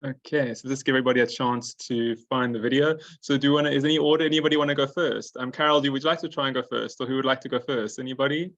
Okay, so let's give everybody a chance to find the video. So is any order, anybody want to go first? Carol, would you like to try and go first, or who would like to go first? Anybody?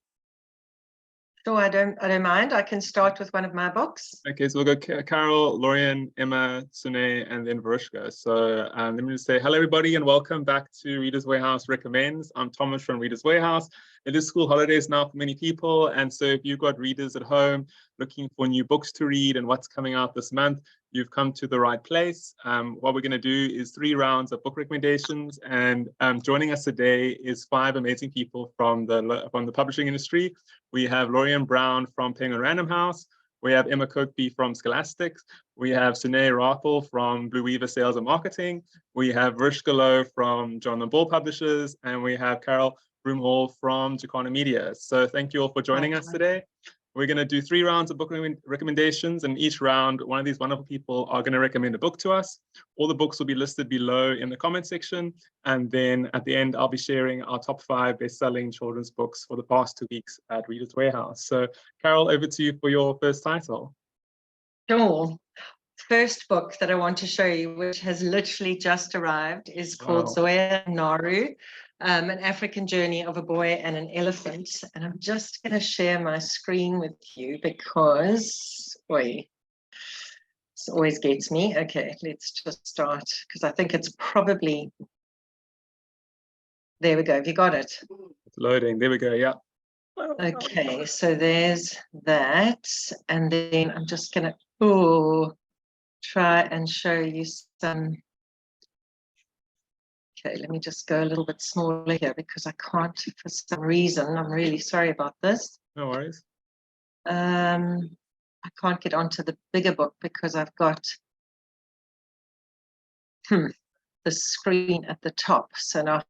Sure, I don't mind. I can start with one of my books. Okay, so we'll go Carol, Lorian, Emma, Sune, and then Varushka. So let me just say hello, everybody, and welcome back to Reader's Warehouse Recommends. I'm Thomas from Reader's Warehouse. It is school holidays now for many people, and so if you've got readers at home looking for new books to read and what's coming out this month, you've come to the right place. What we're going to do is 3 rounds of book recommendations, and joining us today is 5 amazing people from the publishing industry. We have Lorian Brown from Penguin Random House. We have Emma Cookby from Scholastics. We have Sune Rathel from Blue Weaver Sales and Marketing. We have Varushka Lowe from John and Bull Publishers, and we have Carol Broomhall from Jacana Media. So thank you all for joining us today. We're going to do 3 rounds of book recommendations, and each round, one of these wonderful people are going to recommend a book to us. All the books will be listed below in the comment section, and then at the end, I'll be sharing our top 5 best-selling children's books for the past 2 weeks at Reader's Warehouse. So, Carol, over to you for your first title. Sure. First book that I want to show you, which has literally just arrived, is called Zoya and Naru. An African journey of a boy and an elephant. And I'm just going to share my screen with you because, this always gets me. Okay, let's just start because I think it's probably, there we go. Have you got it? It's loading. There we go. Yeah. Okay, so there's that. And then I'm just going to try and show you some. Okay, let me just go a little bit smaller here because I can't, for some reason, I'm really sorry about this. No worries. I can't get onto the bigger book because I've got the screen at the top. So now,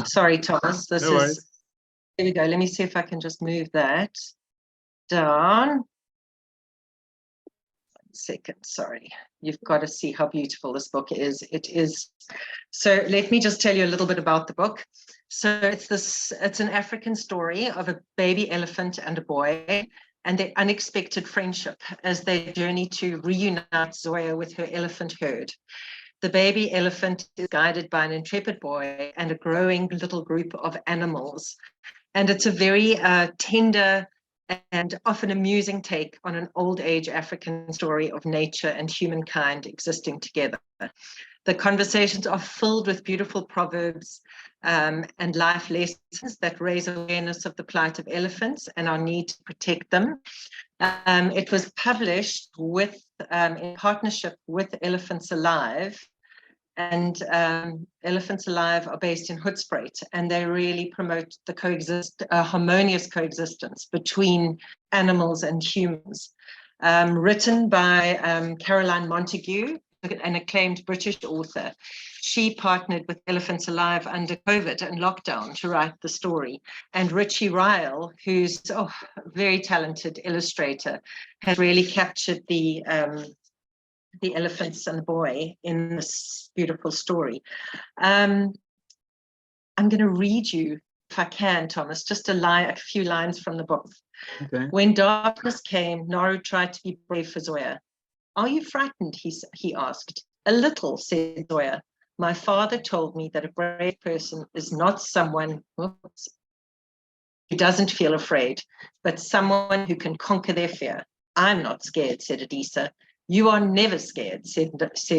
sorry, Thomas, this no worries. Here we go. Let me see if I can just move that down. 1 second, sorry. You've got to see how beautiful this book is. It is. So let me just tell you a little bit about the book. So it's an African story of a baby elephant and a boy and their unexpected friendship as they journey to reunite Zoya with her elephant herd. The baby elephant is guided by an intrepid boy and a growing little group of animals. And it's a very tender and often amusing take on an old age African story of nature and humankind existing together. The conversations are filled with beautiful proverbs and life lessons that raise awareness of the plight of elephants and our need to protect them. It was published in partnership with Elephants Alive. And Elephants Alive are based in Hoedspruit, and they really promote the harmonious coexistence between animals and humans. Written by Caroline Montague, an acclaimed British author. She partnered with Elephants Alive under COVID and lockdown to write the story. And Richie Ryle, who's a very talented illustrator, has really captured the elephants and the boy in this beautiful story. I'm going to read you, if I can, Thomas, just a few lines from the book. Okay. When darkness came, Naru tried to be brave for Zoya. Are you frightened? He asked. A little, said Zoya. My father told me that a brave person is not someone who doesn't feel afraid, but someone who can conquer their fear. I'm not scared, said Adisa. You are never scared, said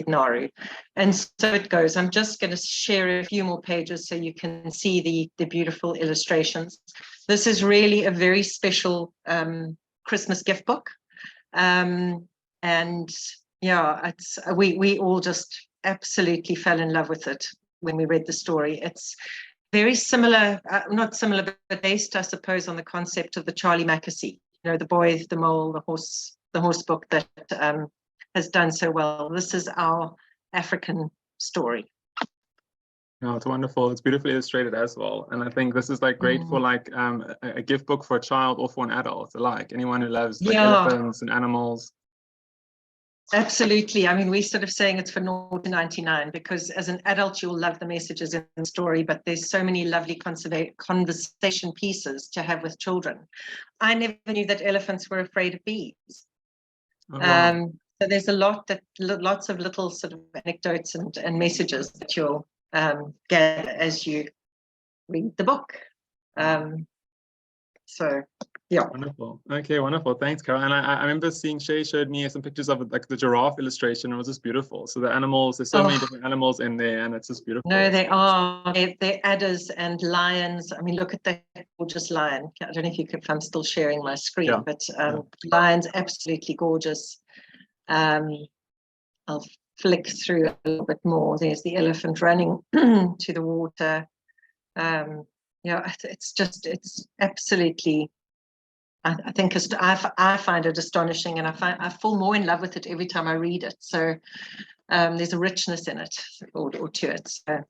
Naru. And so it goes. I'm just going to share a few more pages so you can see the beautiful illustrations. This is really a very special Christmas gift book. And yeah, we all just absolutely fell in love with it when we read the story. It's very similar, not similar, but based, I suppose, on the concept of the Charlie Mackesy, the boy, the mole, the horse book that has done so well. This is our African story. No, it's wonderful. It's beautifully illustrated as well. And I think this is great for a gift book for a child or for an adult alike. Anyone who loves elephants and animals. Absolutely. I mean, we're sort of saying it's for 0 to 99 because as an adult, you'll love the messages in the story, but there's so many lovely conversation pieces to have with children. I never knew that elephants were afraid of bees. Oh, wow. So there's a lot lots of little sort of anecdotes and messages that you'll get as you read the book. So yeah. Wonderful. Okay, wonderful. Thanks, Carol. And I remember seeing Shay showed me some pictures of like the giraffe illustration. It was just beautiful. So the animals, there's so many different animals in there, and it's just beautiful. No, they are. They're adders and lions. I mean, look at that gorgeous lion. I don't know if you could, if I'm still sharing my screen, but lion's absolutely gorgeous. I'll flick through a little bit more. There's the elephant running to the water. Yeah, it's absolutely, I think I find it astonishing, and I fall more in love with it every time I read it. So there's a richness in it or to it. So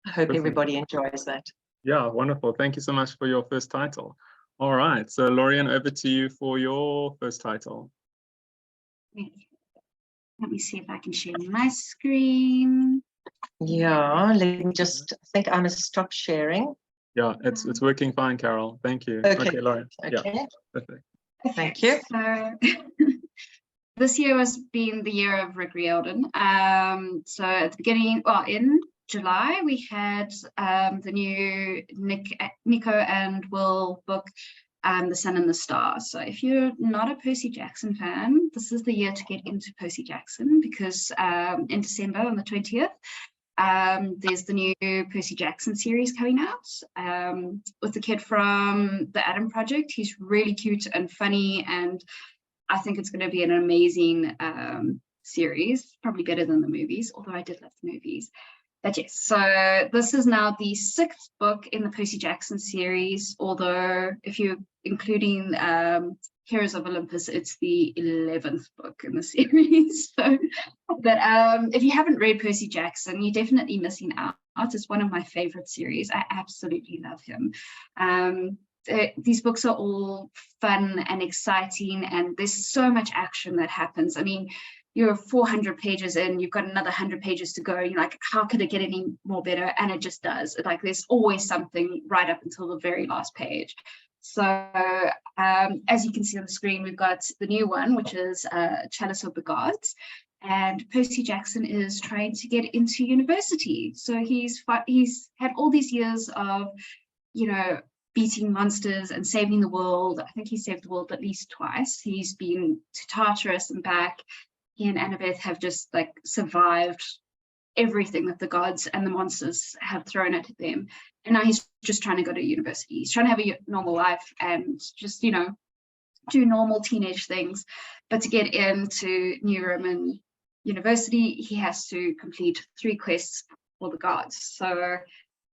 I hope everybody enjoys that. Yeah, wonderful. Thank you so much for your first title. All right, so Lorian, over to you for your first title. Let me see if I can share my screen. Yeah, let me just, I think I must stop sharing. Yeah, it's working fine, Carol. Thank you. Okay, Lauren. Okay. Yeah, perfect. Thank you. So this year has been the year of Rick Riordan. So at the beginning, well, in July, we had the new Nico and Will book, The Sun and the Stars. So if you're not a Percy Jackson fan, this is the year to get into Percy Jackson, because in December on the 20th, there's the new Percy Jackson series coming out with the kid from the Adam Project. He's really cute and funny, and I think it's going to be an amazing series, probably better than the movies, although I did love the movies. But yes, so this is now the 6th book in the Percy Jackson series, although if you're including Heroes of Olympus, it's the 11th book in the series. So, but if you haven't read Percy Jackson, you're definitely missing out. It's one of my favorite series. I absolutely love him. These books are all fun and exciting, and there's so much action that happens. I mean, you're 400 pages in, you've got another 100 pages to go. You're like, how could it get any more better? And it just does. Like, there's always something right up until the very last page. So as you can see on the screen, we've got the new one, which is Chalice of the Gods. And Percy Jackson is trying to get into university. So he's had all these years of, you know, beating monsters and saving the world. I think he saved the world at least twice. He's been to Tartarus and back. He and Annabeth have just like survived everything that the gods and the monsters have thrown at them. And now he's just trying to go to university. He's trying to have a normal life and just, you know, do normal teenage things. But to get into New Roman University, he has to complete 3 quests for the gods. So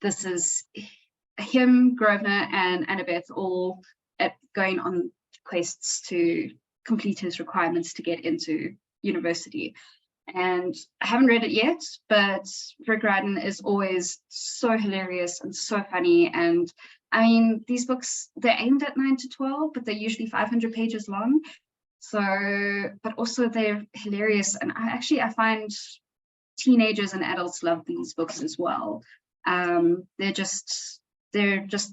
this is him, Grosvenor, and Annabeth all going on quests to complete his requirements to get into university. And I haven't read it yet, but Rick Riordan is always so hilarious and so funny. And I mean, these books, they're aimed at 9 to 12, but they're usually 500 pages long. So, but also they're hilarious. And I find teenagers and adults love these books as well. They're just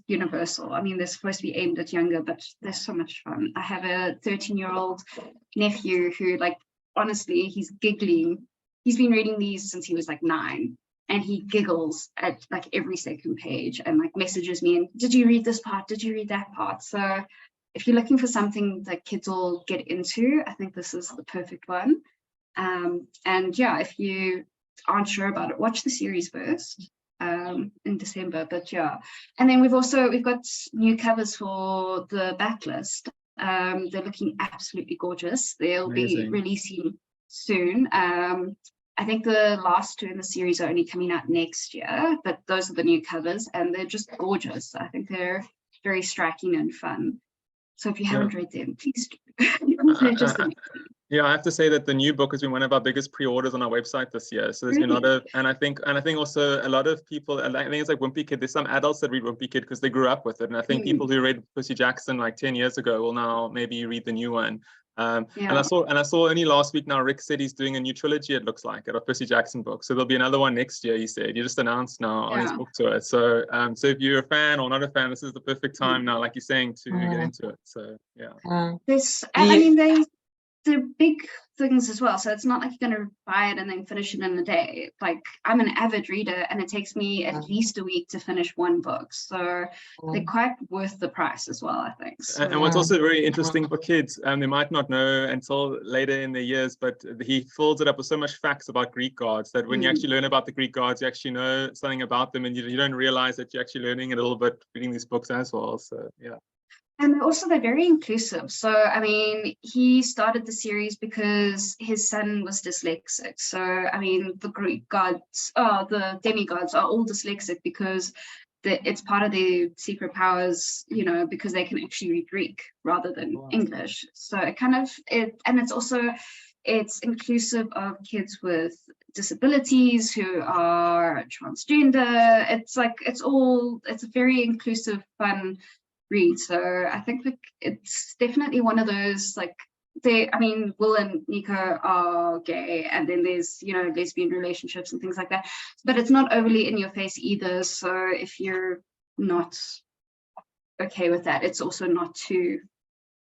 universal. I mean, they're supposed to be aimed at younger, but they're so much fun. I have a 13-year-old nephew who, like, honestly, he's giggling. He's been reading these since he was like 9, and he giggles at like every second page and like messages me and, did you read this part? Did you read that part? So if you're looking for something that kids will get into, I think this is the perfect one. And yeah, if you aren't sure about it, watch the series first in December. But yeah, and then we've got new covers for the backlist. They're looking absolutely gorgeous. They'll be releasing soon. I think the last 2 in the series are only coming out next year, but those are the new covers and they're just gorgeous. I think they're very striking and fun. So if you haven't read them, please do. Yeah, I have to say that the new book has been one of our biggest pre-orders on our website this year. So there's been a lot of, and I think also a lot of people, I think it's like Wimpy Kid. There's some adults that read Wimpy Kid because they grew up with it. And I think people who read Percy Jackson like 10 years ago will now maybe read the new one. And I saw only last week now, Rick said he's doing a new trilogy, it looks like, of Percy Jackson books. So there'll be another one next year, he said. He just announced now on his book tour. So so if you're a fan or not a fan, this is the perfect time now, like you're saying, to get into it. So yeah. I mean, the big things as well. So it's not like you're going to buy it and then finish it in a day. Like, I'm an avid reader, and it takes me at least a week to finish one book. So they're quite worth the price as well, I think. So, And what's also very interesting for kids, they might not know until later in their years, but he fills it up with so much facts about Greek gods that when you actually learn about the Greek gods, you actually know something about them, and you don't realize that you're actually learning it a little bit reading these books as well. So yeah. And also, they're very inclusive. So, I mean, he started the series because his son was dyslexic. So, I mean, the Greek gods, the demigods are all dyslexic because it's part of their secret powers, you know, because they can actually read Greek rather than English. So it kind of, and it's inclusive of kids with disabilities who are transgender. It's like, it's a very inclusive, fun read. So I think like it's definitely one of those, like, Will and Nico are gay, and then there's, you know, lesbian relationships and things like that, but it's not overly in your face either. So if you're not okay with that, it's also not too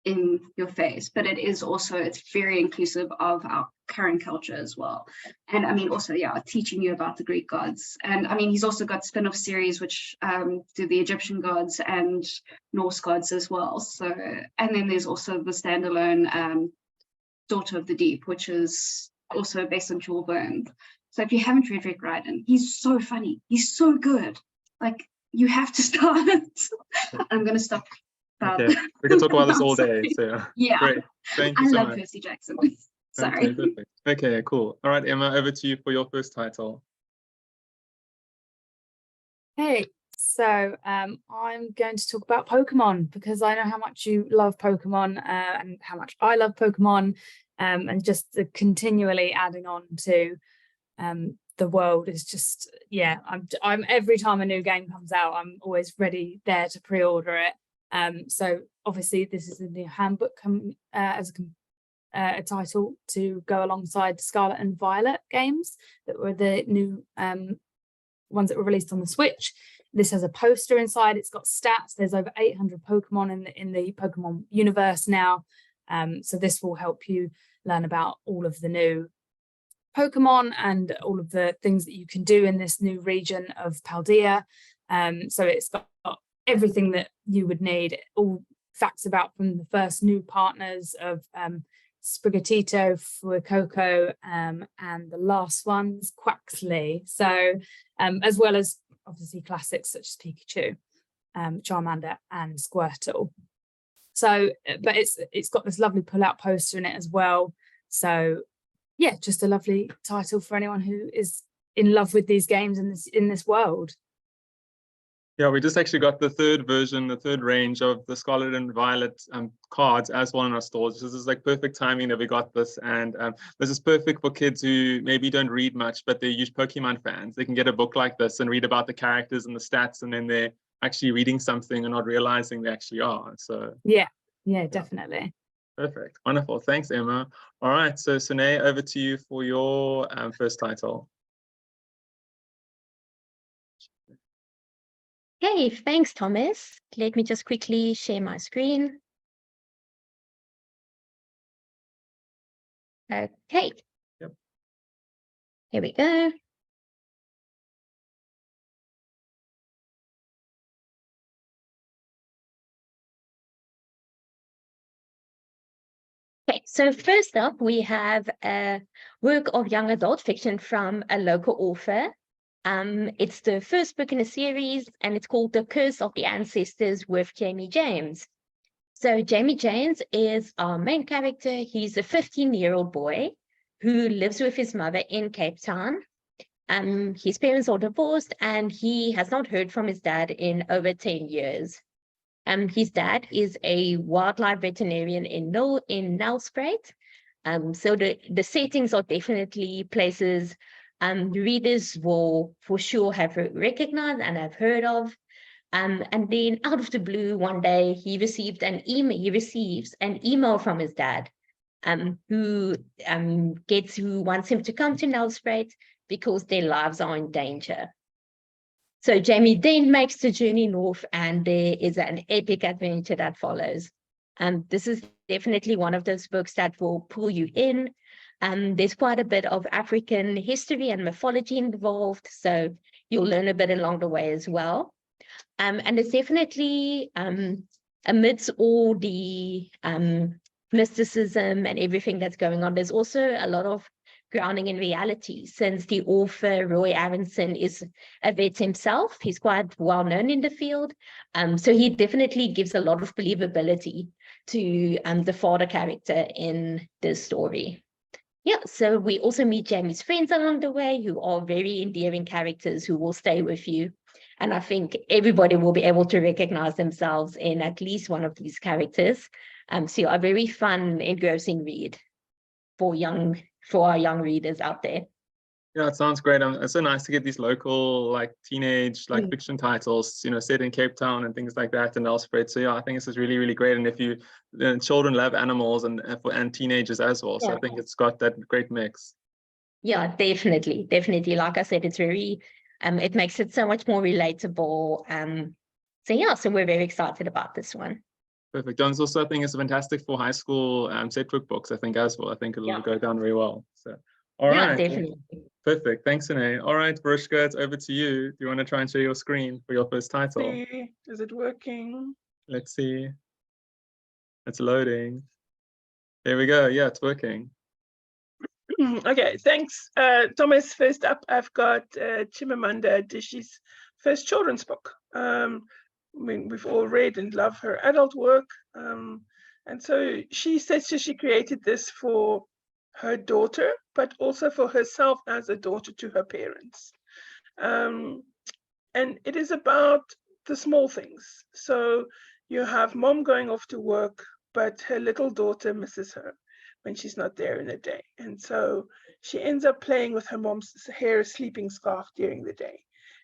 in your face, but it's very inclusive of our current culture as well. And I mean, also, yeah, teaching you about the Greek gods. And I mean, he's also got spin-off series which do the Egyptian gods and Norse gods as well. So, and then there's also the standalone Daughter of the Deep, which is also based on Jules Verne. So if you haven't read Rick Riordan, he's so funny, he's so good, like, you have to start. I'm gonna stop. Okay, we can talk about this all day. So yeah, great. Thank you I so love much. Percy Jackson. Sorry. Okay, perfect. Okay, cool. All right, Emma, over to you for your first title. Hey, so I'm going to talk about Pokemon because I know how much you love Pokemon and how much I love Pokemon, and just the continually adding on to the world is just, yeah, I'm every time a new game comes out, I'm always ready there to pre-order it. So obviously this is a new handbook as a title to go alongside Scarlet and Violet games that were the new ones that were released on the Switch. This has a poster inside. It's got stats. There's over 800 Pokemon in the Pokemon universe now. So this will help you learn about all of the new Pokemon and all of the things that you can do in this new region of Paldea. So it's got everything that you would need, all facts about from the first new partners of Sprigatito, Fuecoco, and the last one's Quaxley. So as well as obviously classics such as Pikachu, Charmander and Squirtle. So, but it's got this lovely pull-out poster in it as well. So yeah, just a lovely title for anyone who is in love with these games in this world. Yeah, we just actually got the third version, the third range of the Scarlet and Violet cards as well in our stores. This is like perfect timing that we got this, and this is perfect for kids who maybe don't read much, but they're huge Pokemon fans. They can get a book like this and read about the characters and the stats, and then they're actually reading something and not realizing they actually are. So yeah, definitely. Perfect, wonderful. Thanks, Emma. All right, so Sune, over to you for your first title. Hey, thanks, Thomas. Let me just quickly share my screen. Okay. Yep. Here we go. Okay, so first up, we have a work of young adult fiction from a local author. It's the first book in a series, and it's called The Curse of the Ancestors with Jamie James. So Jamie James is our main character. He's a 15-year-old boy who lives with his mother in Cape Town. His parents are divorced, and he has not heard from his dad in over 10 years. His dad is a wildlife veterinarian in Nelspruit. So the settings are definitely places readers will for sure have recognized and have heard of. And then out of the blue, one day he receives an email from his dad, who wants him to come to Nelspruit because their lives are in danger. So Jamie then makes the journey north, and there is an epic adventure that follows. This is definitely one of those books that will pull you in. There's quite a bit of African history and mythology involved, so you'll learn a bit along the way as well. And it's definitely, amidst all the mysticism and everything that's going on, there's also a lot of grounding in reality, since the author, Roy Aronson, is a vet himself. He's quite well known in the field. So he definitely gives a lot of believability to the father character in this story. Yeah, so we also meet Jamie's friends along the way, who are very endearing characters who will stay with you. And I think everybody will be able to recognize themselves in at least one of these characters. So a very fun, engrossing read for our young readers out there. Yeah, it sounds great. It's so nice to get these local, like teenage, like fiction titles, set in Cape Town and things like that, and elsewhere. So yeah, I think this is really, really great. And if children love animals and teenagers as well. So I think it's got that great mix. Yeah, definitely. Like I said, it's very, it makes it so much more relatable. So yeah, so we're very excited about this one. Perfect. John's also, I think, is fantastic for high school set book books, I think, as well. I think it'll go down very well. So, all right. Definitely. Perfect. Thanks, Sine. All right, Varishka, it's over to you. Do you want to try and share your screen for your first title? Is it working? Let's see. It's loading. There we go. Yeah, it's working. Okay, thanks. Thomas, first up, I've got Chimamanda Adichie's first children's book. I mean, we've all read and love her adult work. And so she says she created this for her daughter, but also for herself as a daughter to her parents. And it is about the small things. So you have mom going off to work, but her little daughter misses her when she's not there in the day. And so she ends up playing with her mom's hair sleeping scarf during the day.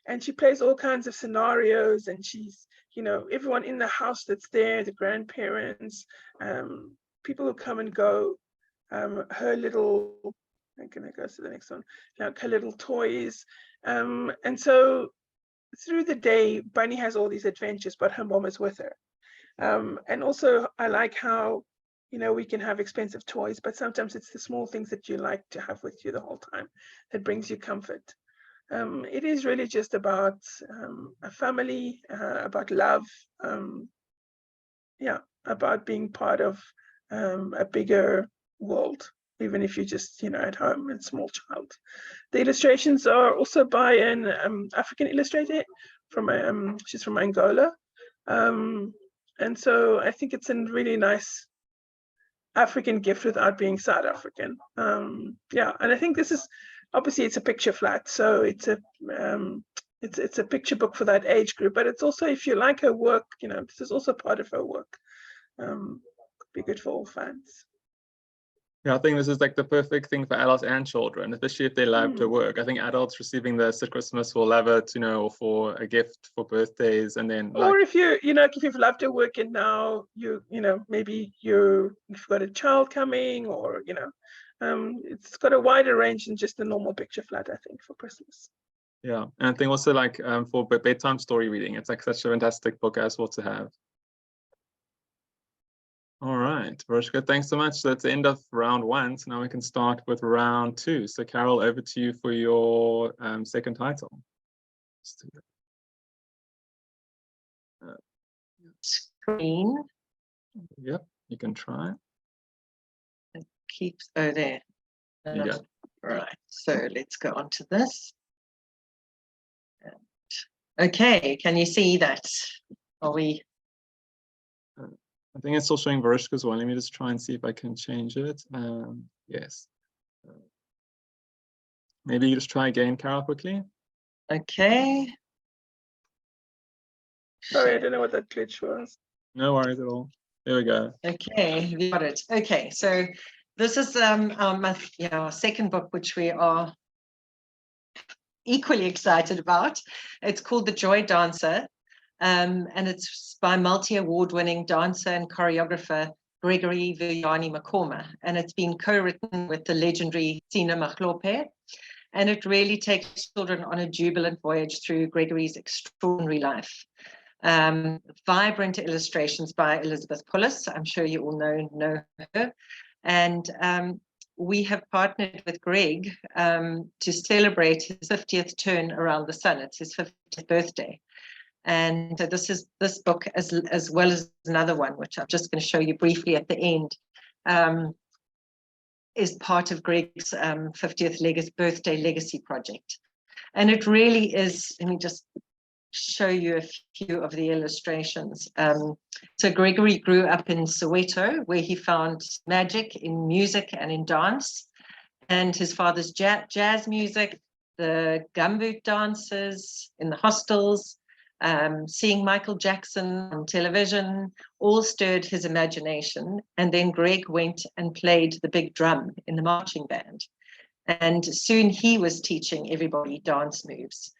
And she plays all kinds of scenarios, and she's, everyone in the house that's there, the grandparents, people who come and go, her little, I'm gonna go to the next one, her little toys. And so through the day, Bunny has all these adventures, but her mom is with her. And also I like how, we can have expensive toys, but sometimes it's the small things that you like to have with you the whole time that brings you comfort. It is really just about a family, about love, about being part of a bigger world, even if you're just, at home and small child. The illustrations are also by an African illustrator she's from Angola. And so I think it's a really nice African gift without being South African. And I think this is, obviously it's a picture flat, so it's a picture book for that age group, but it's also, if you like her work, this is also part of her work. Could be good for all fans. Yeah, I think this is like the perfect thing for adults and children, especially if they love her work. I think adults receiving this at Christmas will love it, or for a gift for birthdays, and then or if if you've loved her work and now maybe you've got a child coming, or it's got a wider range than just a normal picture flat, I think, for Christmas. Yeah, and I think also like for bedtime story reading, it's like such a fantastic book as well to have. All right, Varishka, thanks so much. So that's the end of round 1. So now we can start with round 2. So Carol, over to you for your second title. Screen. Yep, you can try. It keeps, there. Yeah. Right, so let's go on to this. Okay, can you see that? Are we? I think it's still showing Varishka's one. Let me just try and see if I can change it. Yes. Maybe you just try again, Carol, quickly. Okay. Sorry, I don't know what that glitch was. No worries at all. There we go. Okay, we got it. Okay, so this is our second book, which we are equally excited about. It's called The Joy Dancer. And it's by multi-award-winning dancer and choreographer Gregory Vuyani Makoma, and it's been co-written with the legendary Sina Mahlope, and it really takes children on a jubilant voyage through Gregory's extraordinary life. Vibrant illustrations by Elizabeth Pullis. I'm sure you all know her. And we have partnered with Greg to celebrate his 50th turn around the sun. It's his 50th birthday. And so this book, as well as another one, which I'm just going to show you briefly at the end, is part of Greg's 50th birthday legacy project. And it really is, let me just show you a few of the illustrations. So Gregory grew up in Soweto, where he found magic in music and in dance. And his father's jazz music, the gumboot dances in the hostels, seeing Michael Jackson on television, all stirred his imagination. And then Greg went and played the big drum in the marching band. And soon he was teaching everybody dance moves.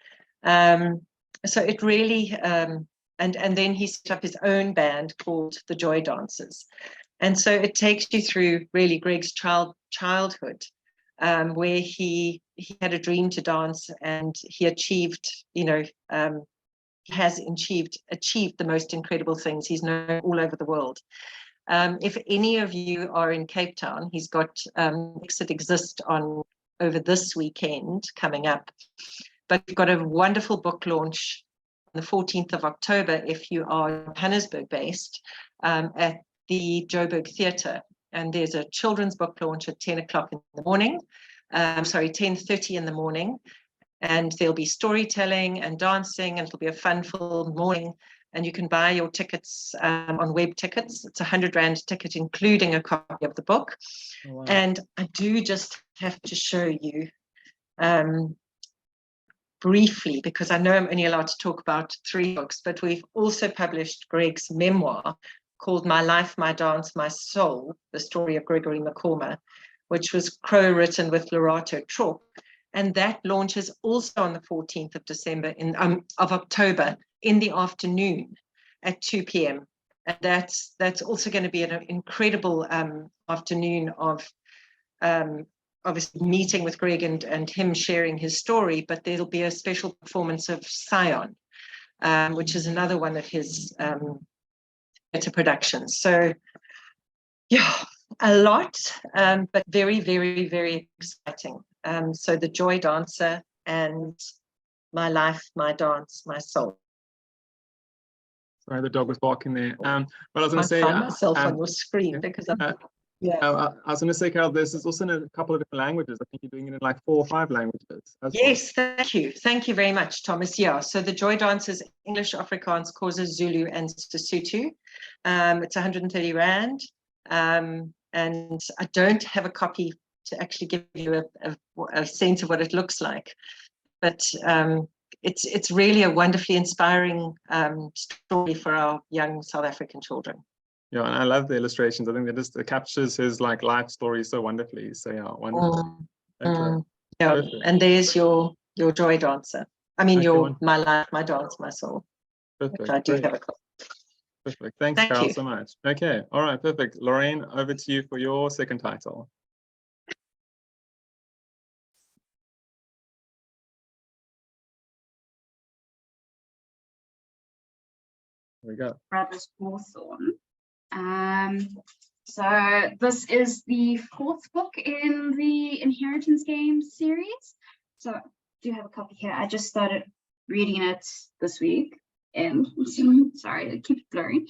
So it really, and then he set up his own band called the Joy Dancers. And so it takes you through really Greg's childhood, where he had a dream to dance, and he achieved, has achieved the most incredible things. He's known all over the world. If any of you are in Cape Town, he's got Exit Exist on over this weekend coming up. But we've got a wonderful book launch on the 14th of October if you are Johannesburg based, at the Joburg Theatre. And there's a children's book launch at 10 o'clock in the morning, 10:30 in the morning. And there'll be storytelling and dancing, and it'll be a fun-filled morning. And you can buy your tickets on web tickets. It's R100 ticket, including a copy of the book. Oh, wow. And I do just have to show you briefly, because I know I'm only allowed to talk about 3 books, but we've also published Greg's memoir called My Life, My Dance, My Soul, the story of Gregory McCormer, which was co-written with Lorato Trop. And that launches also on the 14th of October in the afternoon at 2 p.m. And that's also going to be an incredible afternoon of obviously meeting with Greg and him sharing his story, but there'll be a special performance of Scion, which is another one of his theatre productions. So yeah, a lot, but very, very, very exciting. So the Joy Dancer and My Life, My Dance, My Soul. Sorry, the dog was barking there. But I was going to say, I find myself on your screen because I'm, I was going to say, Carol, this is also in a couple of different languages. I think you're doing it in like 4 or 5 languages. Yes, thank you. Thank you very much, Thomas. Yeah, so the Joy Dancers, English, Afrikaans, Xhosa, Zulu, and Sesotho. It's R130. And I don't have a copy to actually give you a sense of what it looks like. But it's really a wonderfully inspiring story for our young South African children. Yeah, and I love the illustrations. I think it captures his like life story so wonderfully. So yeah, wonderful. Yeah, perfect. And there's your Joy Dancer. I mean, wonderful. My Life, My Dance, My Soul. Perfect. I do have a copy. Perfect. Thanks, Carol, so much. Okay. All right. Perfect. Lorraine, over to you for your second title. There we go. Brothers Hawthorne. So this is the 4th book in the Inheritance Games series. So I do have a copy here. I just started reading it this week, and sorry, it keeps blurring.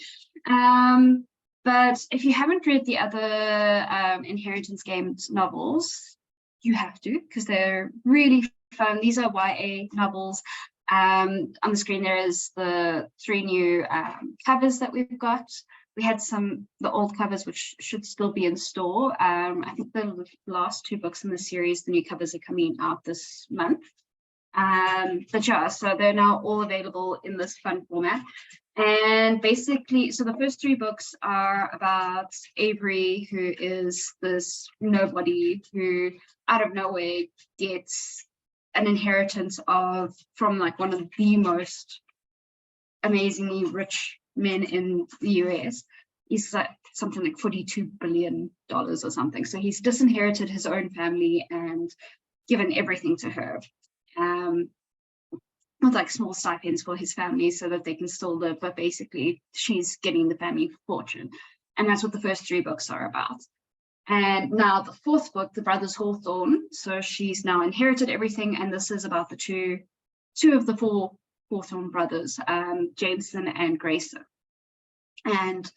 But if you haven't read the other Inheritance Games novels, you have to, because they're really fun. These are YA novels. On the screen there is the 3 new covers that we've got. We had the old covers which should still be in store. I think the last 2 books in the series, the new covers are coming out this month. But yeah, so they're now all available in this fun format. And basically, so the first 3 books are about Avery, who is this nobody who out of nowhere gets an inheritance from like one of the most amazingly rich men in the US. He's like something like $42 billion or something. So he's disinherited his own family and given everything to her, with like small stipends for his family so that they can still live, but basically she's getting the family fortune. And that's what the first 3 books are about. And now the fourth book, the Brothers Hawthorne, so she's now inherited everything, and this is about the two of the four Hawthorne brothers, Jameson and Grayson. And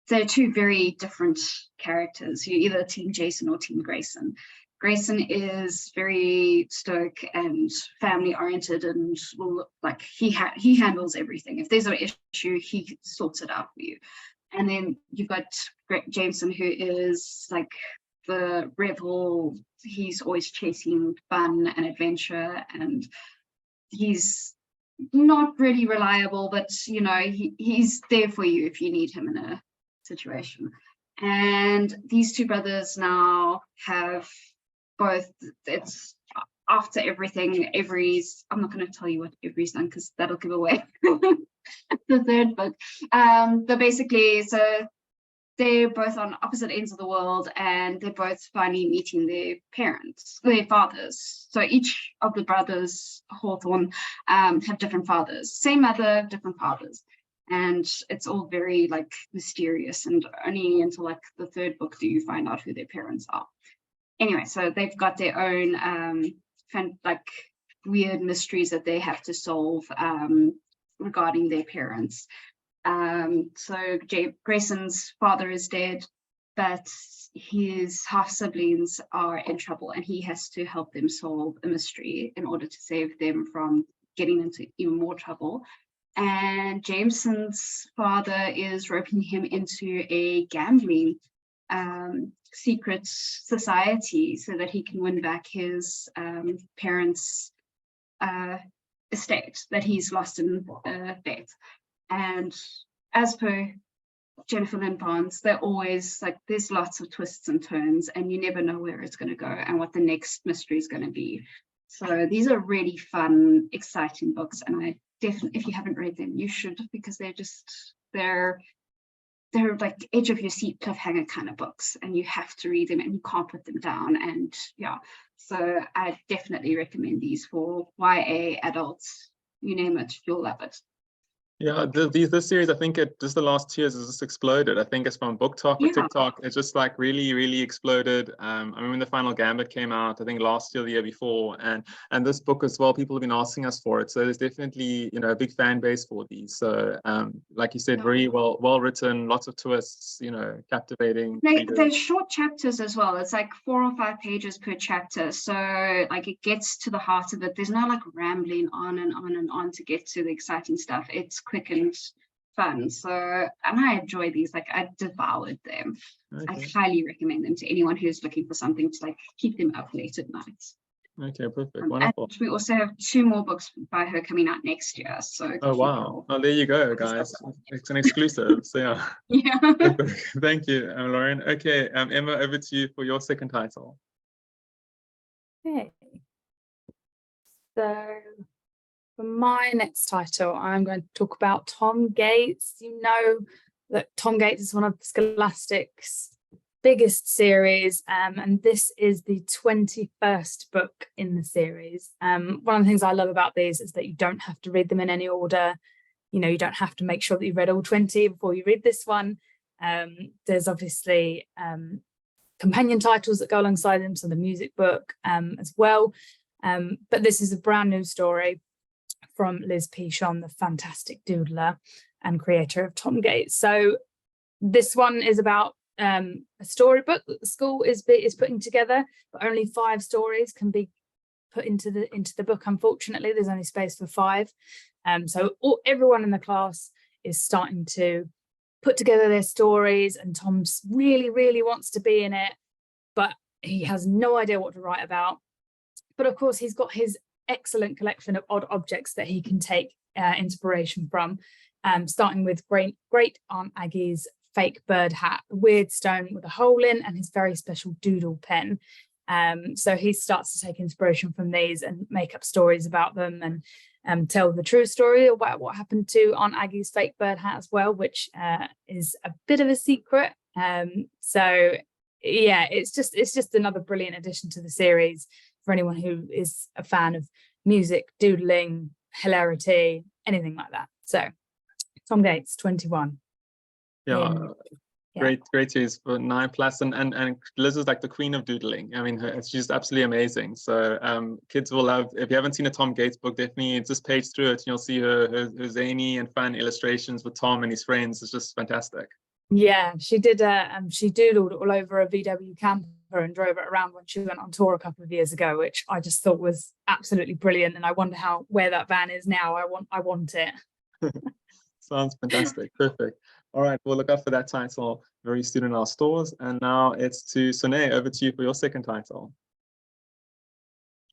they're two very different characters. You're either Team Jason or Team Grayson. Grayson is very stoic and family oriented, and will, like, he handles everything. If there's an issue, he sorts it out for you. And then you've got Jameson, who is like the rebel. He's always chasing fun and adventure, and he's not really reliable, but you know, he's there for you if you need him in a situation. And these two brothers now have both, it's after everything, I'm not going to tell you what Every's done because that'll give away the third book. But basically, so they're both on opposite ends of the world, and they're both finally meeting their fathers. So each of the brothers Hawthorne have different fathers, same mother, different fathers. And it's all very like mysterious, and only until like the third book do you find out who their parents are. Anyway, so they've got their own like weird mysteries that they have to solve regarding their parents. So Grayson's father is dead, but his half siblings are in trouble, and he has to help them solve a mystery in order to save them from getting into even more trouble. And Jameson's father is roping him into a gambling secret society so that he can win back his parents' estate that he's lost in bet. And as per Jennifer Lynn Barnes, they're always like, there's lots of twists and turns, and you never know where it's going to go and what the next mystery is going to be. So these are really fun, exciting books, and I definitely, if you haven't read them, you should, because they're like edge of your seat cliffhanger kind of books, and you have to read them and you can't put them down. And yeah, so I definitely recommend these for YA, adults, you name it, you'll love it. Yeah, this series, I think just the last 2 years has just exploded. I think it's from BookTok or TikTok. It's just like really exploded. I mean, when the Final Gambit came out, I think last year, the year before, and this book as well, people have been asking us for it. So there's definitely, you know, a big fan base for these. So like you said, very well written, lots of twists, you know, captivating. They're short chapters as well. It's like 4 or 5 pages per chapter. So like it gets to the heart of it. There's no like rambling on and on and on to get to the exciting stuff. It's quick and fun. So, and I enjoy these, like I devoured them. Okay. I highly recommend them to anyone who's looking for something to like keep them up late at night. Okay, perfect. Wonderful. And we also have 2 more books by her coming out next year. So oh wow. Oh, there you go, guys. It's an exclusive. So yeah. Yeah. Thank you, Lauren. Okay, Emma, over to you for your second title. Okay. So for my next title, I'm going to talk about Tom Gates. You know that Tom Gates is one of Scholastic's biggest series, and this is the 21st book in the series. One of the things I love about these is that you don't have to read them in any order. You know, you don't have to make sure that you've read all 20 before you read this one. There's obviously companion titles that go alongside them, so the music book as well. But this is a brand new story from Liz Pichon, the fantastic doodler and creator of Tom Gates. So this one is about a storybook that the school is putting together, but only 5 stories can be put into the book. Unfortunately, there's only space for 5. So everyone in the class is starting to put together their stories, and Tom's really wants to be in it, but he has no idea what to write about. But of course, he's got his excellent collection of odd objects that he can take inspiration from, starting with great Aunt Aggie's fake bird hat, a weird stone with a hole in, and his very special doodle pen. So he starts to take inspiration from these and make up stories about them, and tell the true story about what happened to Aunt Aggie's fake bird hat as well, which is a bit of a secret. So yeah, it's just another brilliant addition to the series for anyone who is a fan of music, doodling, hilarity, anything like that. So Tom Gates, 21. Yeah, Yeah. Great series for 9+, and Liz is like the queen of doodling. I mean, she's absolutely amazing. So kids will love. If you haven't seen a Tom Gates book, definitely just page through it, and you'll see her zany and fun illustrations with Tom and his friends. It's just fantastic. Yeah, she did. She doodled all over a VW camper and drove it around when she went on tour a couple of years ago, which I just thought was absolutely brilliant. And I wonder where that van is now. I want it. Sounds fantastic. Perfect. All right, we'll look out for that title very soon in our stores. And now it's to Sune. Over to you for your second title.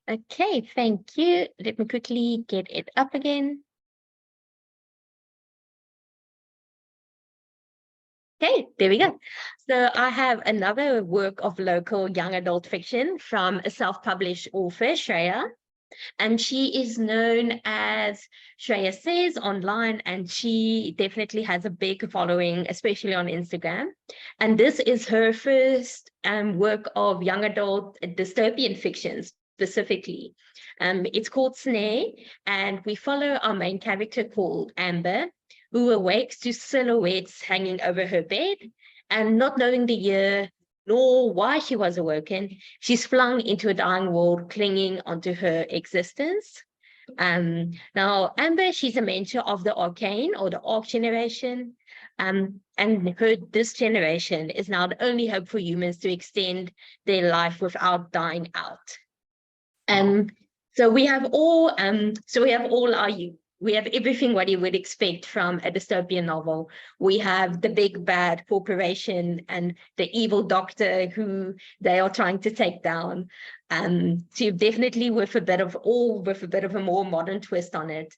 Okay, thank you. Let me quickly get it up again. Okay, there we go. So I have another work of local young adult fiction from a self-published author, Shreya. And she is known as Shreya Says online, and she definitely has a big following, especially on Instagram. And this is her first work of young adult dystopian fiction specifically. It's called Snare, and we follow our main character called Amber, who awakes to silhouettes hanging over her bed, and not knowing the year nor why she was awoken, she's flung into a dying world, clinging onto her existence. Now, Amber, she's a mentor of the Arcane or the Arc generation, and this generation is now the only hope for humans to extend their life without dying out. So we have all we have everything what you would expect from a dystopian novel. We have the big bad corporation and the evil doctor who they are trying to take down. So definitely with a bit of a more modern twist on it.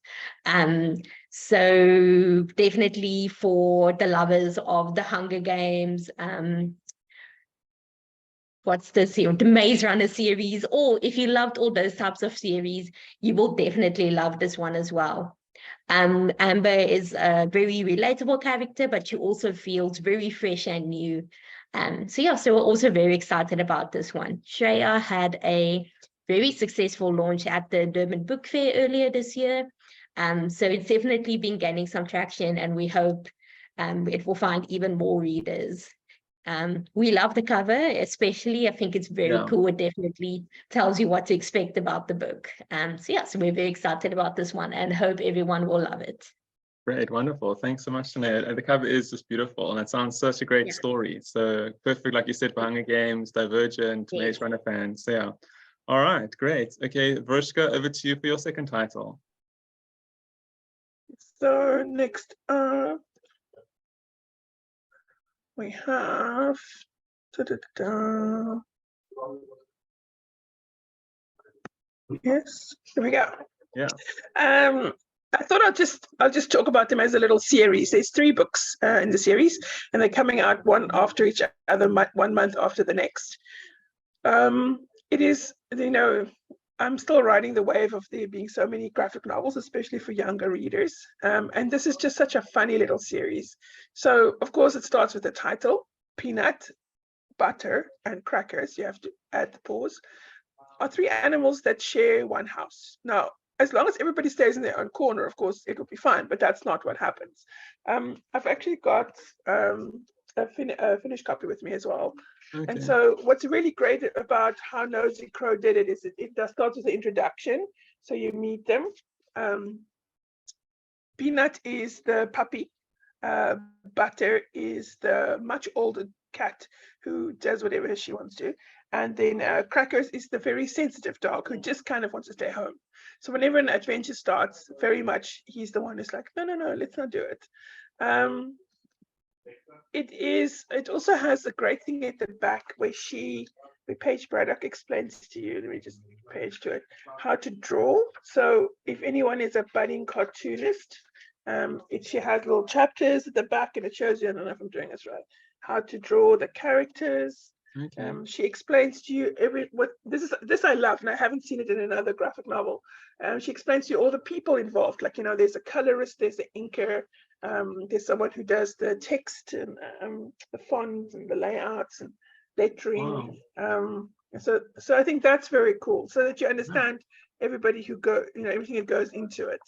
So definitely for the lovers of the Hunger Games, what's this here, the Maze Runner series, or if you loved all those types of series, you will definitely love this one as well. Amber is a very relatable character, but she also feels very fresh and new. So we're also very excited about this one. Shreya had a very successful launch at the Durban Book Fair earlier this year. So it's definitely been gaining some traction, and we hope it will find even more readers. We love the cover, especially. I think it's very cool. It definitely tells you what to expect about the book. So we're very excited about this one and hope everyone will love it. Great, wonderful. Thanks so much, Sinead. The cover is just beautiful, and it sounds such a great story. So perfect, like you said, for Hunger Games, Divergent, Maze Runner fans. So yeah. All right, great. Okay, Vrishka, over to you for your second title. So next up, we have yes, here we go. Yeah. I thought I'll just talk about them as a little series. There's 3 books in the series, and they're coming out one after each other, 1 month after the next. It is, I'm still riding the wave of there being so many graphic novels, especially for younger readers. And this is just such a funny little series. So, of course, it starts with the title, Peanut, Butter, and Crackers. You have to add the pause. Are 3 animals that share one house. Now, as long as everybody stays in their own corner, of course, it will be fine, but that's not what happens. I've actually got a finished copy with me as well. Okay. And so what's really great about how Nosy Crow did it is it does start with the introduction. So you meet them. Peanut is the puppy. Butter is the much older cat who does whatever she wants to. And then Crackers is the very sensitive dog who just kind of wants to stay home. So whenever an adventure starts, very much he's the one who's like, no, let's not do it. It also has a great thing at the back where Paige Braddock explains to you, let me just page to it, how to draw. So if anyone is a budding cartoonist, she has little chapters at the back, and it shows you, I don't know if I'm doing this right, how to draw the characters. Okay. She explains to you this I love, and I haven't seen it in another graphic novel. She explains to you all the people involved, like, there's a colorist, there's the inker, there's someone who does the text and the fonts and the layouts and lettering. Wow. So I think that's very cool, so that you understand everybody everything that goes into it.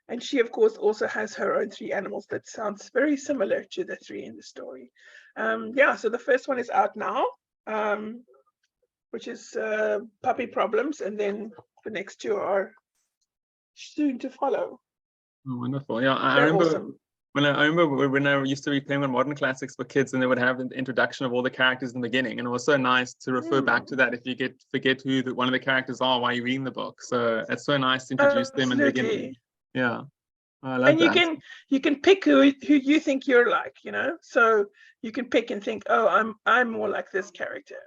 And she, of course, also has her own 3 animals that sounds very similar to the 3 in the story. Yeah, so the first one is out now, which is Puppy Problems, and then the next 2 are soon to follow. Oh, wonderful. Yeah, I They're remember awesome. when I used to be playing with modern classics for kids, and they would have an introduction of all the characters in the beginning, and it was so nice to refer back to that if you forget who one of the characters are while you're reading the book. So it's so nice to introduce them in the beginning. Absolutely. Yeah, I love And that. you can pick who you think you're like, you know. So you can pick and think, oh, I'm more like this character.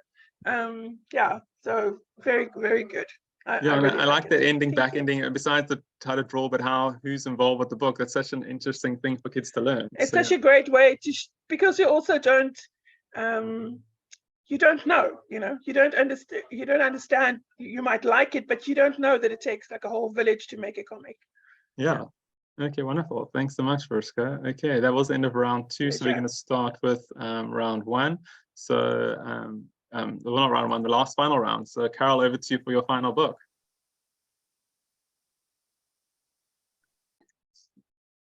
Yeah. So very, very good. Yeah, I and really I like it. the ending, Thank back you. ending, besides the title draw, but who's involved with the book. That's such an interesting thing for kids to learn. It's So, such a great way to because you also don't you don't know, you know, you don't understand. You might like it, but you don't know that it takes like a whole village to make a comic. yeah. Okay, wonderful. Thanks so much, Vriska. Okay, that was the end of round 2. So we're going to start with round 1. So, well, not round 1, the last final round. So, Carol, over to you for your final book.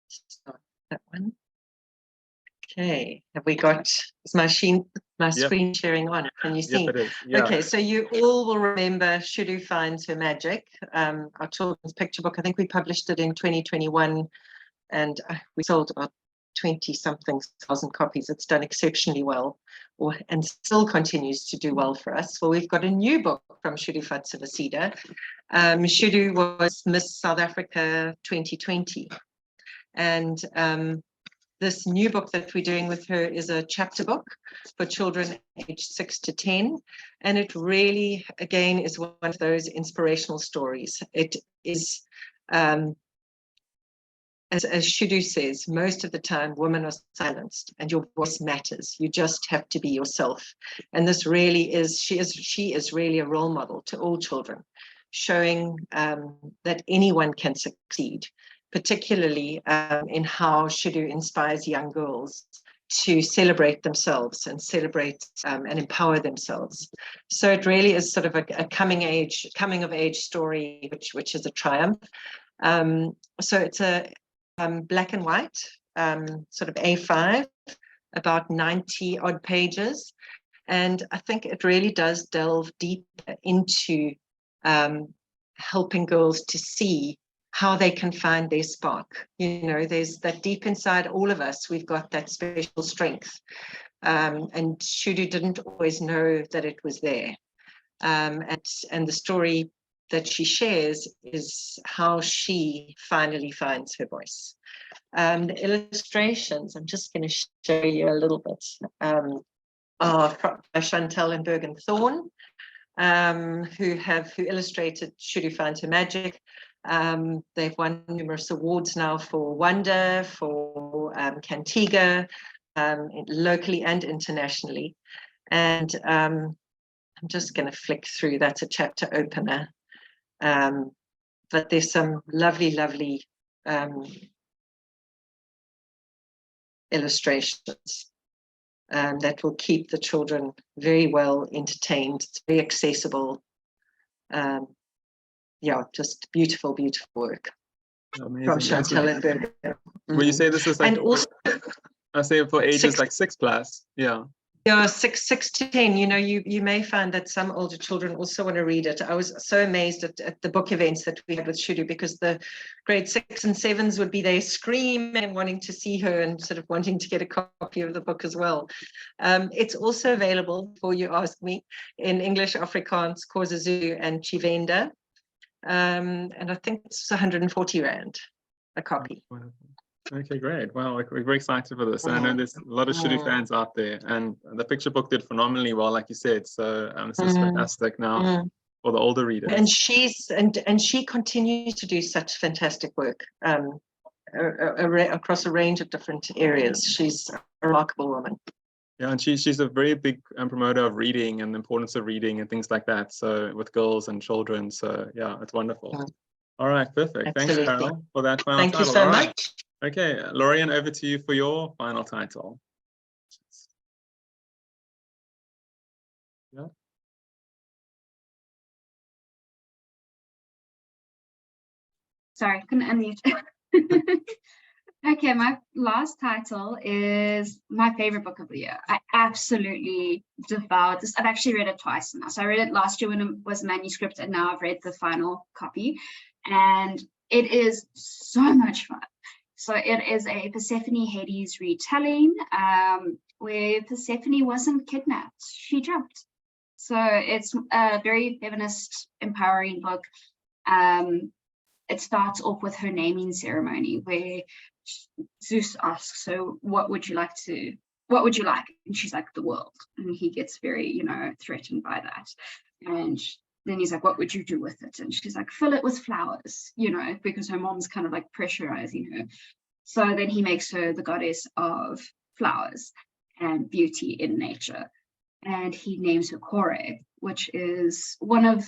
Start that one. Okay, have we got, is my screen sharing on? Can you see? Yep, it is. Yeah. Okay, so you all will remember Shudu Finds Her Magic, our children's picture book. I think we published it in 2021, and we sold about 20-something thousand copies. It's done exceptionally well, and still continues to do well for us. Well, we've got a new book from Shudu Fatsivasida. Shudu was Miss South Africa 2020. And this new book that we're doing with her is a chapter book for children aged 6 to 10. And it really, again, is one of those inspirational stories. It is, as Shudu says, most of the time women are silenced and your voice matters. You just have to be yourself. And this really is, she is really a role model to all children, showing that anyone can succeed, particularly in how Shudu inspires young girls to celebrate themselves and celebrate and empower themselves. So it really is sort of a coming of age story, which is a triumph. So it's a black and white, sort of A5, about 90 odd pages. And I think it really does delve deeper into helping girls to see how they can find their spark. You know, there's that deep inside all of us, we've got that special strength. And Shudu didn't always know that it was there. And the story that she shares is how she finally finds her voice. The illustrations, I'm just going to show you a little bit, are from Chantal and Bergen Thorne, who illustrated Shudu Finds Her Magic. They've won numerous awards now for Wonder, for Cantiga, locally and internationally. And I'm just going to flick through. That's a chapter opener. But there's some lovely, lovely illustrations that will keep the children very well entertained. It's very accessible. Yeah, just beautiful, beautiful work. Amazing. From Chantal and Berger. Will you say this is like, and also, I say for ages like 6+? Yeah. Yeah, 6 to 10. You know, you may find that some older children also want to read it. I was so amazed at the book events that we had with Shudu, because the grade 6 and 7s would be there screaming and wanting to see her and sort of wanting to get a copy of the book as well. It's also available, before you ask me, in English, Afrikaans, Xhosa, Zulu, and Tshivenda. And I think it's 140 Rand a copy. Okay, great. Wow, we're very excited for this. And I know there's a lot of Shudu fans out there, and the picture book did phenomenally well, like you said. So this is fantastic now for the older readers. And she continues to do such fantastic work across a range of different areas. She's a remarkable woman. Yeah, and she's a very big promoter of reading and the importance of reading and things like that. So with girls and children. So yeah, it's wonderful. All right, perfect. Absolutely. Thanks, Carol, for that final Thank title. you so All right. much. Okay, Lorian, over to you for your final title. Yeah. Sorry, couldn't unmute. Okay, my last title is my favorite book of the year. I absolutely devoured this. I've actually read it twice now. So I read it last year when it was a manuscript, and now I've read the final copy. And it is so much fun. So it is a Persephone Hades retelling, where Persephone wasn't kidnapped, she jumped. So it's a very feminist, empowering book. It starts off with her naming ceremony, where Zeus asks, so what would you like? And she's like, the world. And he gets very, threatened by that. And then he's like, what would you do with it? And she's like, fill it with flowers, because her mom's kind of like pressurizing her. So then he makes her the goddess of flowers and beauty in nature. And he names her Kore, which is one of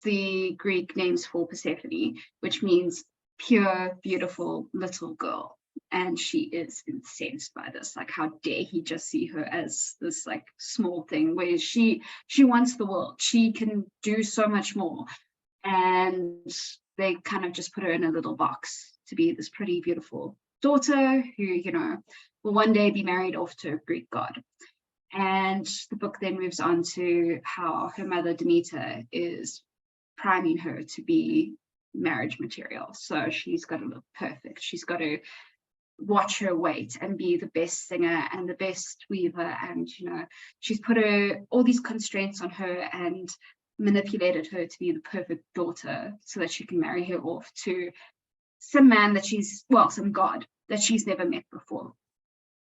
the Greek names for Persephone, which means pure, beautiful little girl. And she is incensed by this. Like, how dare he just see her as this like small thing, where she wants the world. She can do so much more. And they kind of just put her in a little box to be this pretty, beautiful daughter who, will one day be married off to a Greek god. And the book then moves on to how her mother Demeter is priming her to be marriage material. So she's got to look perfect. She's got to watch her weight and be the best singer and the best weaver. And, she's put all these constraints on her and manipulated her to be the perfect daughter so that she can marry her off to some man some god that she's never met before.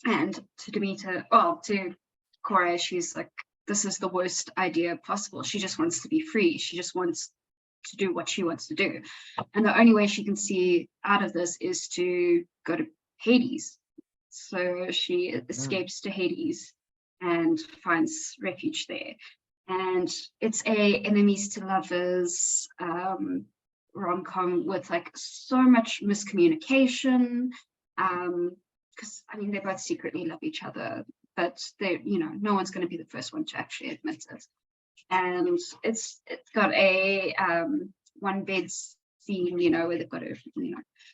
And to Demeter, to Kore, she's like, this is the worst idea possible. She just wants to be free. She just wants to do what she wants to do. And the only way she can see out of this is to go to Hades. So she escapes to Hades and finds refuge there. And it's a enemies to lovers rom-com with like so much miscommunication. Because they both secretly love each other, but they, no one's going to be the first one to actually admit it. And it's got a one bed scene, where they've got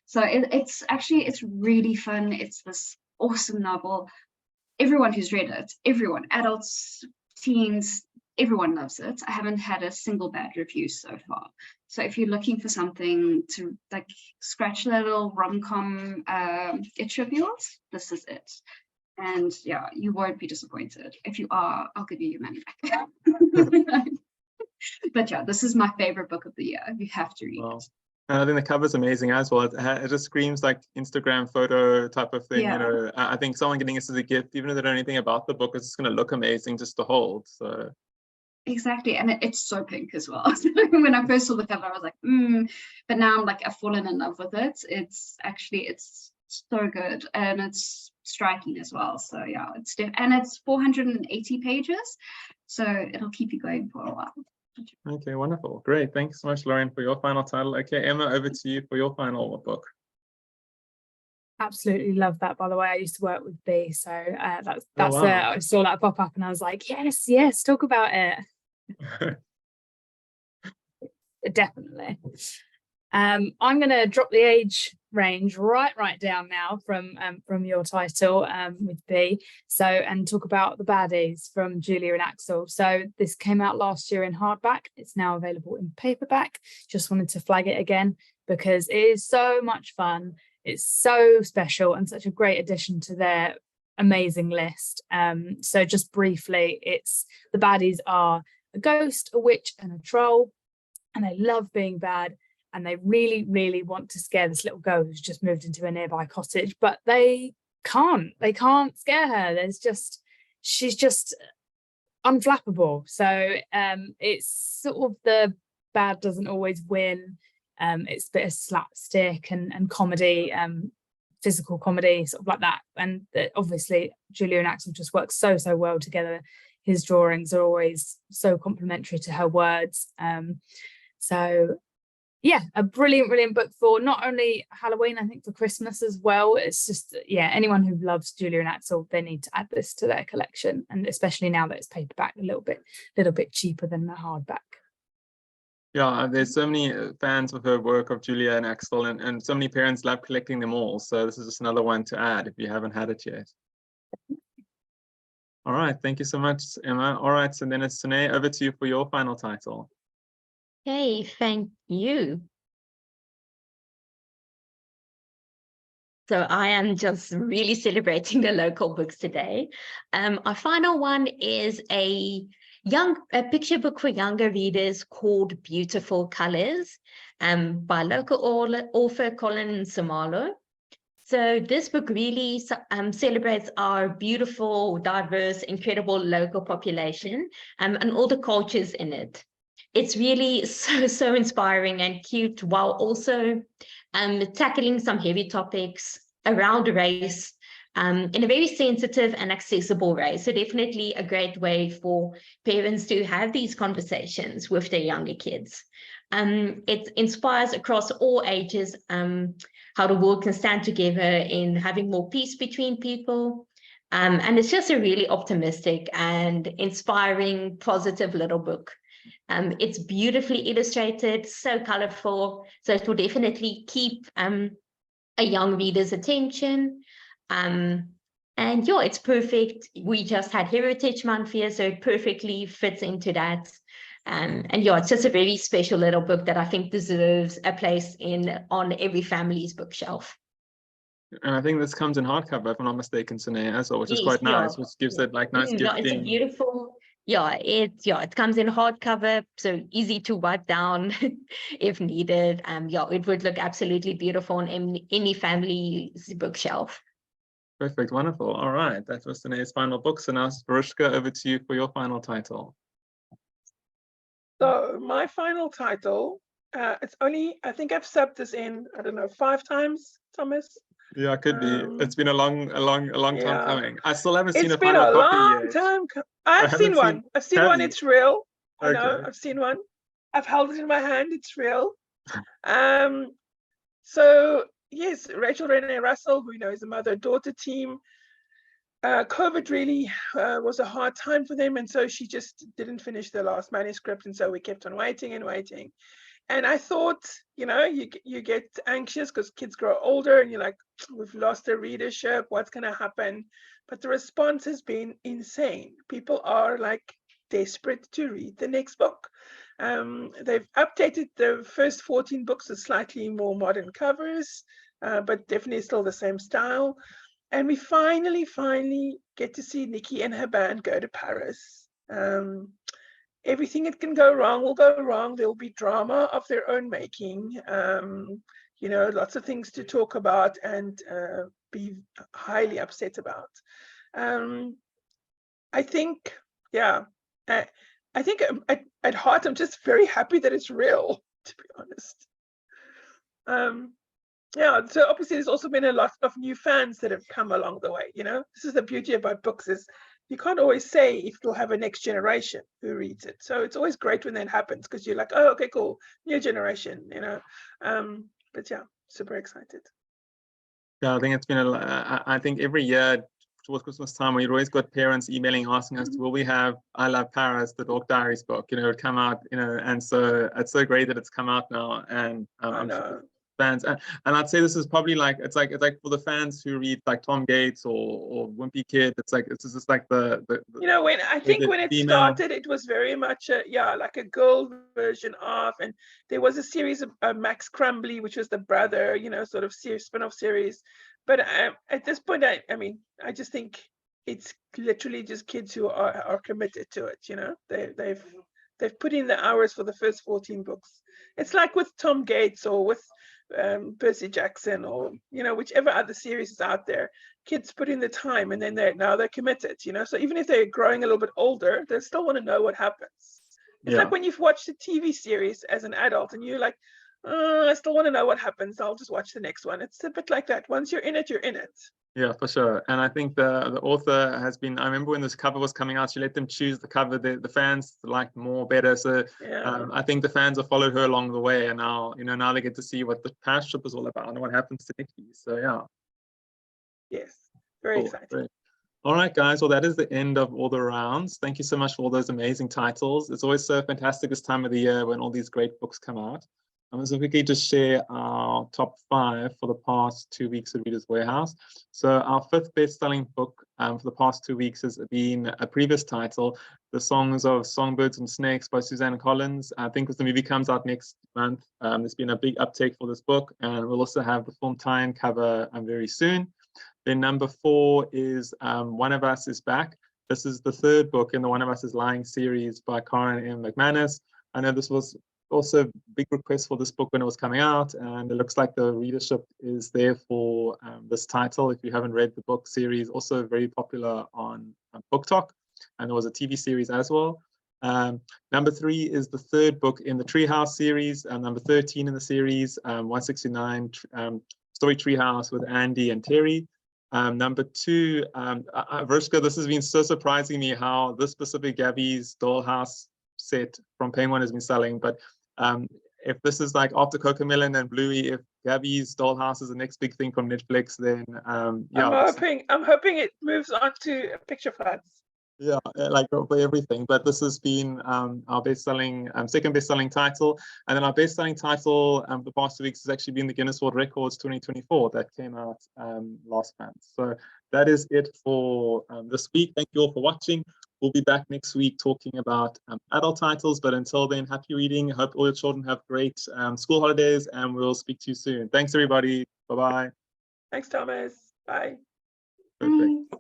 so it's really fun. It's this awesome novel. Everyone who's read it, everyone, adults, teens, everyone loves it. I haven't had a single bad review so far. So if you're looking for something to like scratch that little rom-com itch of yours, this is it. And yeah, you won't be disappointed. If you are, I'll give you your money back. But yeah, this is my favorite book of the year. You have to read it. And I think the cover's amazing as well. It just screams like Instagram photo type of thing. Yeah. I think someone getting this as a gift, even if they don't know anything about the book, it's just going to look amazing just to hold. So exactly, and it's so pink as well. When I first saw the cover, I was like, but now I'm like, I've fallen in love with it. It's so good, and it's striking as well. So yeah, and it's 480 pages, so it'll keep you going for a while. Okay, wonderful, great. Thanks so much, Lauren, for your final title. Okay, Emma, over to you for your final book. Absolutely love that, by the way. I used to work with B, so that's wow. I saw that pop up and I was like, yes, talk about it. Definitely. I'm going to drop the age range right down now from your title with B, and talk about The Baddies from Julia and Axel. So this came out last year in hardback. It's now available in paperback. Just wanted to flag it again because it is so much fun. It's so special and such a great addition to their amazing list. So just briefly, the baddies are a ghost, a witch, and a troll, and they love being bad. And they really, really want to scare this little girl who's just moved into a nearby cottage, but they can't. They can't scare her. She's just unflappable. So it's sort of the bad doesn't always win. It's a bit of slapstick and comedy, physical comedy, sort of like that. And obviously, Julia and Axel just work so well together. His drawings are always so complimentary to her words. So yeah, a brilliant book for not only Halloween, I think for Christmas as well. It's just, anyone who loves Julia and Axel, they need to add this to their collection, and especially now that it's paperback, a little bit cheaper than the hardback. Yeah, there's so many fans of her work, of Julia and Axel, and so many parents love collecting them all. So this is just another one to add if you haven't had it yet. All right, thank you so much, Emma. All right, so then it's Sune, over to you for your final title. Hey, thank you. So I am just really celebrating the local books today. Our final one is a picture book for younger readers called Beautiful Colors, by local author Colin Samalo. So this book really celebrates our beautiful, diverse, incredible local population, and all the cultures in it. It's really so inspiring and cute, while also tackling some heavy topics around race in a very sensitive and accessible way. So definitely a great way for parents to have these conversations with their younger kids. It inspires across all ages how the world can stand together in having more peace between people. And it's just a really optimistic and inspiring, positive little book. It's beautifully illustrated, so colorful, so it will definitely keep a young reader's attention. And yeah, it's perfect. We just had Heritage Month here, so it perfectly fits into that. And yeah, it's just a very special little book that I think deserves a place on every family's bookshelf. And I think this comes in hardcover, if I'm not mistaken, Sune, as well, which is quite nice, which gives it like nice Yeah, it's a beautiful. Yeah, it comes in hardcover, so easy to wipe down if needed. Yeah, it would look absolutely beautiful on any family's bookshelf. Perfect, wonderful. All right, that was Sune's final book. So now, Varushka, over to you for your final title. So my final title, it's only, I think I've subbed this in, I don't know, 5 times, Thomas. Yeah, it could be. It's been a long time coming. I still haven't seen a been final a copy long yet. time. I've seen one. I've seen one. It's real. I know. I've seen one. I've held it in my hand. It's real. So yes, Rachel Renee Russell, who is a mother-daughter team. COVID really was a hard time for them, and so she just didn't finish the last manuscript, and so we kept on waiting and waiting. And I thought, you get anxious because kids grow older and you're like, we've lost their readership, what's going to happen? But the response has been insane. People are like desperate to read the next book. They've updated the first 14 books with slightly more modern covers, but definitely still the same style. And we finally get to see Nikki and her band go to Paris. Everything that can go wrong will go wrong. There will be drama of their own making. Lots of things to talk about and be highly upset about. I think at heart, I'm just very happy that it's real, to be honest. So obviously there's also been a lot of new fans that have come along the way. This is the beauty about books, is you can't always say if it'll have a next generation who reads it. So it's always great when that happens, because you're like, oh, okay, cool, new generation, but yeah, super excited. Yeah, I think it's been I think every year towards Christmas time, we've always got parents emailing asking us, will we have I Love Paris, the Dork Diaries book, it would come out, and so it's so great that it's come out now. And I'm sure fans, and I'd say this is probably like it's like for the fans who read like Tom Gates or Wimpy Kid, it's just like the when it started, it was very much like a girl version of, and there was a series of Max Crumbly, which was the brother, sort of spin-off series. But at this point, I just think it's literally just kids who are committed to it. They've put in the hours for the first 14 books. It's like with Tom Gates or with Percy Jackson, or whichever other series is out there. Kids put in the time, and then they're committed. So even if they're growing a little bit older, they still want to know what happens. It's like when you've watched a TV series as an adult and you're like, I still want to know what happens, I'll just watch the next one. It's a bit like that. Once you're in it, you're in it. Yeah, for sure. And I think the author has been, I remember when this cover was coming out, she let them choose the cover the fans liked more better. So I think the fans have followed her along the way, and now now they get to see what the past trip is all about and what happens to Nikki. So yeah. Yes, very exciting. Great. All right, guys. Well, that is the end of all the rounds. Thank you so much for all those amazing titles. It's always so fantastic this time of the year when all these great books come out. I'm going to quickly just share our top 5 for the past 2 weeks of Reader's Warehouse. So our 5th best-selling book for the past 2 weeks has been a previous title, The Songs of Songbirds and Snakes by Suzanne Collins. I think as the movie comes out next month, there's been a big uptake for this book, and we'll also have the film tie-in cover very soon. Then number 4 is One of Us is Back. This is the 3rd book in the One of Us is Lying series by Karen M. McManus. I know this was also a big request for this book when it was coming out, and it looks like the readership is there for this title. If you haven't read the book series, also very popular on Book Talk, and there was a TV series as well. Number 3 is the 3rd book in the Treehouse series, and number 13 in the series, 169, Story Treehouse with Andy and Terry. Number 2, Vershka, this has been so surprising me how this specific Gabby's Dollhouse set from Penguin has been selling. But if this is like after Cocomelon and Bluey, if Gabby's Dollhouse is the next big thing from Netflix, then yeah. I'm hoping it moves on to Picture Flats. Yeah, like for everything. But this has been our best-selling, second best-selling title, and then our best-selling title the past 2 weeks has actually been the Guinness World Records 2024 that came out last month. So that is it for this week. Thank you all for watching. We'll be back next week talking about adult titles. But until then, happy reading. I hope all your children have great school holidays, and we'll speak to you soon. Thanks, everybody. Bye-bye. Thanks, Thomas. Bye. Perfect. Bye.